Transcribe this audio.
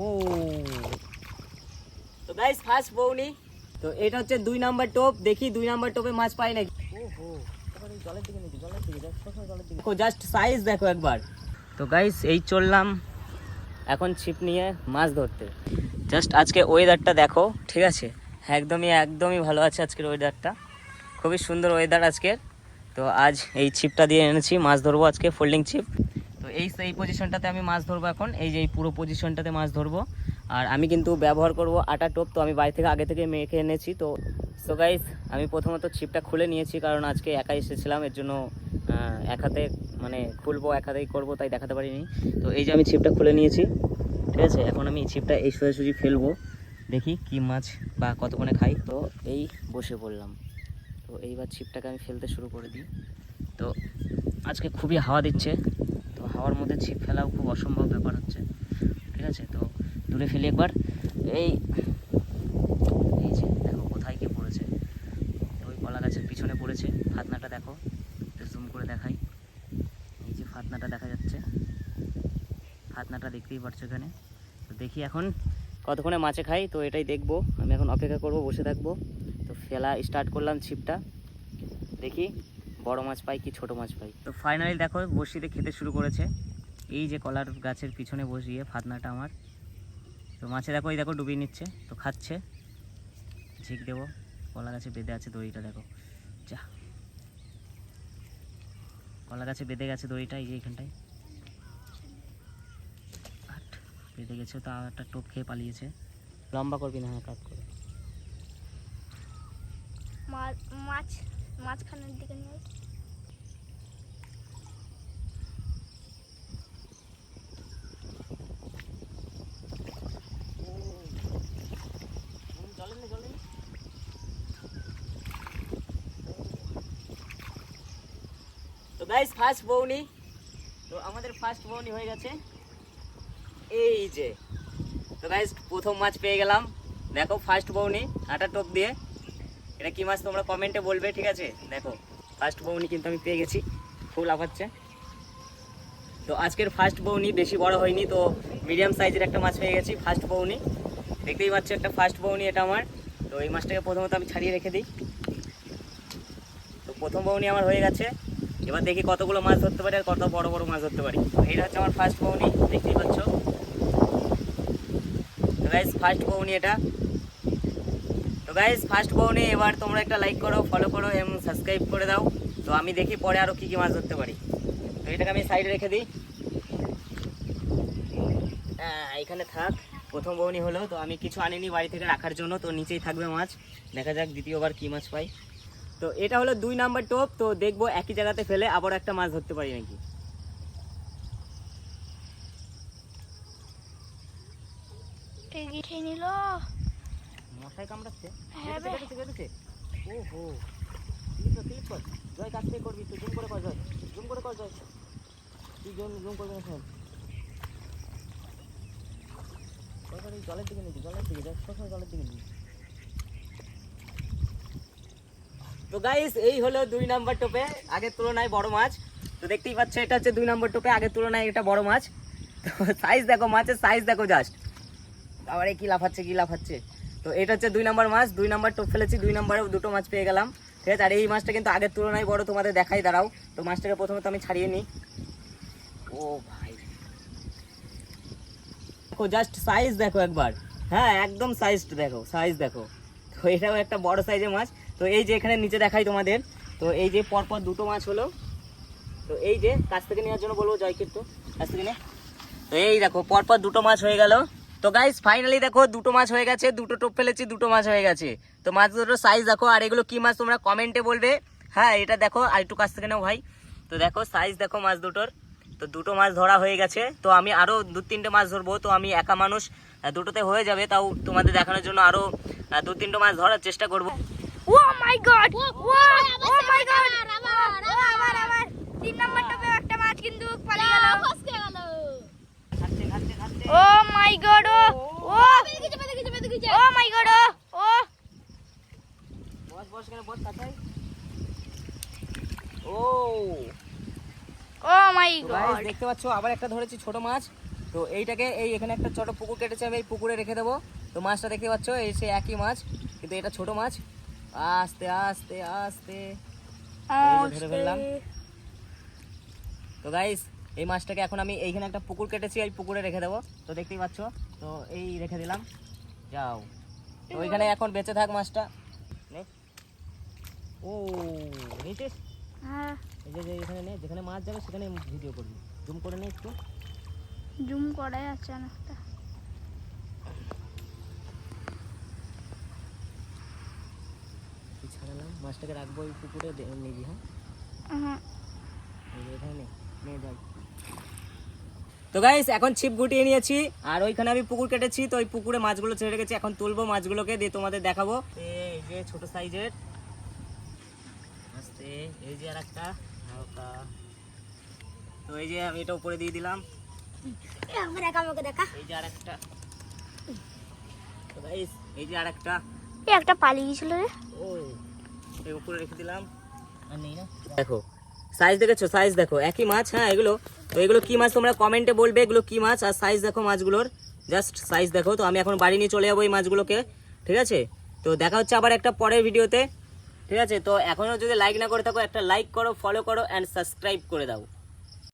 ও তো guys first বউনি। তো এটা হচ্ছে 2 নাম্বার টোপ, দেখি 2 নাম্বার টোপে মাছ পাই নাকি। ওহো জলের দিকে নিবি, জলের দিকে দেখো, জাস্ট সাইজ দেখো একবার। তো গাইস এই চললাম এখন ছিপ নিয়ে মাছ ধরতে। জাস্ট আজকে ওয়েদারটা দেখো, ঠিক আছে, একদমই ভালো আছে আজকের ওয়েদারটা, খুবই সুন্দর ওয়েদার আজকের। তো আজ এই ছিপটা দিয়ে এনেছি, মাছ ধরবো আজকে ফোল্ডিং ছিপ। তো এই পজিশনটাতে আমি মাছ ধরবো এখন, এই যে এই পুরো পজিশনটাতে মাছ ধরবো। আর আমি কিন্তু ব্যবহার করব আটা টোপ, তো আমি বাড়ি থেকে আগে থেকে মেখে এনেছি। তো সো গাইস আমি প্রথমত ছিপটা খুলে নিয়েছি, কারণ আজকে একাই এসেছিলাম, এর জন্য এক হাতে মানে খুলবো এক হাতেই করবো, তাই দেখাতে পারিনি। তো এই যে আমি ছিপটা খুলে নিয়েছি, ঠিক আছে। এখন আমি ছিপটা এই সোজাসুজি ফেলবো, দেখি কি মাছ বা কতক্ষণে খাই। তো এই বসে পড়লাম, তো এইবার ছিপটাকে আমি ফেলতে শুরু করে দিই। তো আজকে খুবই হাওয়া দিচ্ছে, তো হাওয়ার মধ্যে ছিপ ফেলাও খুব অসম্ভব ব্যাপার হচ্ছে, ঠিক আছে। তো দূরে ফেলি একবার। এই যে দেখো কোথায় কে পড়েছে, ওই কলা গাছের পিছনে পড়েছে। ফাতনাটা দেখো, একটু জুম করে দেখাই, এই যে ফাতনাটা দেখা যাচ্ছে, ফাতনাটা দেখতেই পারছো এখানে। তো দেখি এখন কতক্ষণে মাছে খাই, তো এটাই দেখবো। আমি এখন অপেক্ষা করব, বসে থাকবো। তো ফেলা স্টার্ট করলাম ছিপটা, দেখি বড় মাছ পাই কি ছোট মাছ পাই। তো ফাইনালি দেখো বড়শিতে খেতে শুরু করেছে, এই যে কলার গাছের পিছনে বসিয়ে ফাতনাটা আমার। তো মাছে দেখো, এই দেখো ডুবিয়ে নিচ্ছে, তো খাচ্ছে। ঝিক দেবো, কলা গাছে বেঁধে আছে দড়িটা, দেখো যা, কলা গাছে বেঁধে গেছে দড়িটা, এই যে এইখানটায় বেঁধে গেছে। তো একটা টোপ খেয়ে পালিয়েছে। লম্বা করবি না, হ্যাঁ কাট করে। মাঝখানের দিকে নিয়ে তো গাইস ফার্স্ট বউনি, তো আমাদের ফার্স্ট বউনি হয়ে গেছে, এই যে। তো গাইস প্রথম মাছ পেয়ে গেলাম, দেখো ফার্স্ট বউনি আটা টোপ দিয়ে। এটা কি মাছ তোমরা কমেন্টে বলবে, ঠিক আছে। দেখো ফার্স্ট বউনি কিন্তু আমি পেয়ে গেছি, ফুল আপাচ্ছে। তো আজকের ফার্স্ট বউনি বেশি বড় হয়নি, তো মিডিয়াম সাইজের একটা মাছ পেয়ে গেছি ফার্স্ট বউনি, দেখতেই পাচ্ছ একটা ফার্স্ট বউনি এটা আমার। তো এই মাছটাকে প্রথমত আমি ছাড়িয়ে রেখে দিই। তো প্রথম বউনি আমার হয়ে গেছে, এবার দেখি কতগুলো মাছ ধরতে পারি আর কত বড় বড় মাছ ধরতে পারি। এইটা হচ্ছে আমার ফার্স্ট বউনি, দেখতেই পাচ্ছ। তো গাইস ফার্স্ট বউনি এটা। তো গাইস ফার্স্ট বউনি, এবার তোমরা একটা লাইক করো, ফলো করো এবং সাবস্ক্রাইব করে দাও। তো আমি দেখি পরে আরও কী কী মাছ ধরতে পারি। তো এটাকে আমি সাইডে রেখে দিই, এখানে থাক। প্রথম বউনি হলো, তো আমি কিছু আনিনি বাড়ি থেকে রাখার জন্য, তো নিচেই থাকবে মাছ, দেখা যাক দ্বিতীয়বার কী মাছ পাই। তো এটা হলো 2 নাম্বার টোপ, তো দেখবো একই জায়গাতে ফেলে আবার একটা মাছ ধরতে পারি নাকি। নিল মশাই কামড়াচ্ছে, হ্যাঁ কেটেছে। ওহো ক্লিক কর জয়, কাছ থেকে করবি তুই, জুম করে কর জয়, জুম করে কর জয়, তুই জুম করবি না শোন। জলের দিকে নিবি, জলের দিকে জলের দিকে নিবি। তো গাইস এই হলো 2 নাম্বার টোপে আগের তুলনায় বড় মাছ। তো দেখতেই পাচ্ছ এটা হচ্ছে 2 নাম্বার টোপে আগের তুলনায় এটা বড় মাছ। তো সাইজ দেখো, মাছের সাইজ দেখো জাস্ট, আবার কি লাফাচ্ছে। তো এটা হচ্ছে 2 নাম্বার মাছ, 2 নাম্বার টোপ ফেলেছি, 2 নাম্বারেও দুটো মাছ পেয়ে গেলাম, ঠিক আছে। আর এই মাছটা কিন্তু আগের তুলনায় বড়, তোমাদের দেখাই, দাঁড়াও। তো মাছটাকে প্রথমে তো আমি ছাড়িয়ে নিই। ও ভাই দেখো জাস্ট সাইজ দেখো একবার, হ্যাঁ একদম সাইজ দেখো। তো এটাও একটা বড় সাইজের মাছ। তো এই যে এখানে নিচে দেখাই তোমাদের, তো এই যে পরপর দুটো মাছ হলো। তো এই যে কাছ থেকে নেওয়ার জন্য বলবো জয়কে, একটু কাছ থেকে নে। তো এই দেখো পরপর দুটো মাছ হয়ে গেল। তো গাইস ফাইনালি দেখো দুটো মাছ হয়ে গেছে, দুটো টোপ ফেলেছি, দুটো মাছ হয়ে গেছে। তো মাছ দুটোর সাইজ দেখো, আর এগুলো কি মাছ তোমরা কমেন্টে বলবে। হ্যাঁ এটা দেখো, আর একটু কাছ থেকে নাও ভাই। তো দেখো সাইজ দেখো মাছ দুটোর। তো দুটো মাছ ধরা হয়ে গেছে, তো আমি আরও 2-3টে মাছ ধরবো। তো আমি একা মানুষ, দুটোতে হয়ে যাবে, তাও তোমাদের দেখানোর জন্য আরও 2-3টে মাছ ধরার চেষ্টা করবো। ও মাই গড, ও মাই গড, আবার 3 নাম্বার টোপে একটা মাছ কিন্তু পালিয়ে গেল, ফসকে গেল। ও মাই গড, ও বেঁধে গেছে, ও মাই গড, ও বস এখানে বস কাছাই। ও ও মাই গাইস গড, দেখতে পাচ্ছো আবার একটা ধরেছি ছোট মাছ। তো এইটাকে এখানে একটা ছোট পুকুর কেটেছে, আমি এই পুকুরে রেখে দেবো। তো মাছটা দেখতে পাচ্ছ, এই সে একই মাছ, কিন্তু এটা ছোট মাছ। আস্তে আস্তে আস্তে এই যে ধরে ফেললাম। তো গাইস এই মাছটাকে এখন আমি এইখানে একটা পুকুর কেটেছি, এই পুকুরে রেখে দেবো। তো দেখতেই পাচ্ছ, তো এই রেখে দিলাম। যাও, তো ওইখানে এখন বেঁচে থাক মাছটা। নে। ও নিতেশ, হ্যাঁ এই যে এখানে নে, যেখানে মাছ যাবে সেখানে ভিডিও করবি। জুম করে নে একটু। জুম করা যাচ্ছে না একটা। ছাড়ালাম, মাছটাকে রাখবো এই পুকুরে, নিবি। হ্যাঁ হ্যাঁ এই যে এখানে নে যাই। তো গাইস এখন ছিপ গুটিয়ে নিয়েছি, আর ওইখানে আমি পুকুর কেটেছি। তো ওই পুকুরে মাছগুলো ছেড়ে রেখেছি, এখন তুলবো মাছগুলোকে, দিয়ে তোমাদের দেখাবো। এই যে ছোট সাইজের আস্তে, এই যে আর একটা হালকা। তো এই যে আমি এটা উপরে দিয়ে দিলাম, আমাকে দেখা, আমাকে দেখা। এই যে আর একটা। তো গাইস এই যে আর একটা। এই একটা পালিয়ে গেছিল রে। ও এই উপরে রেখে দিলাম, আর নেই না। দেখো সাইজ দেখেছো, সাইজ দেখো, একই মাছ। হ্যাঁ এগুলো, তো এগুলো কি মাছ তোমরা কমেন্টে বলবে এগুলো কি মাছ, আর সাইজ দেখো মাছগুলোর, জাস্ট সাইজ দেখো। তো আমি এখন বাড়ি নিয়ে চলে যাবো এই মাছগুলোকে, ঠিক আছে। তো দেখা হচ্ছে আবার একটা পরের ভিডিওতে, ঠিক আছে। তো এখনও যদি লাইক না করে থাকো, একটা লাইক করো, ফলো করো অ্যান্ড সাবস্ক্রাইব করে দাও।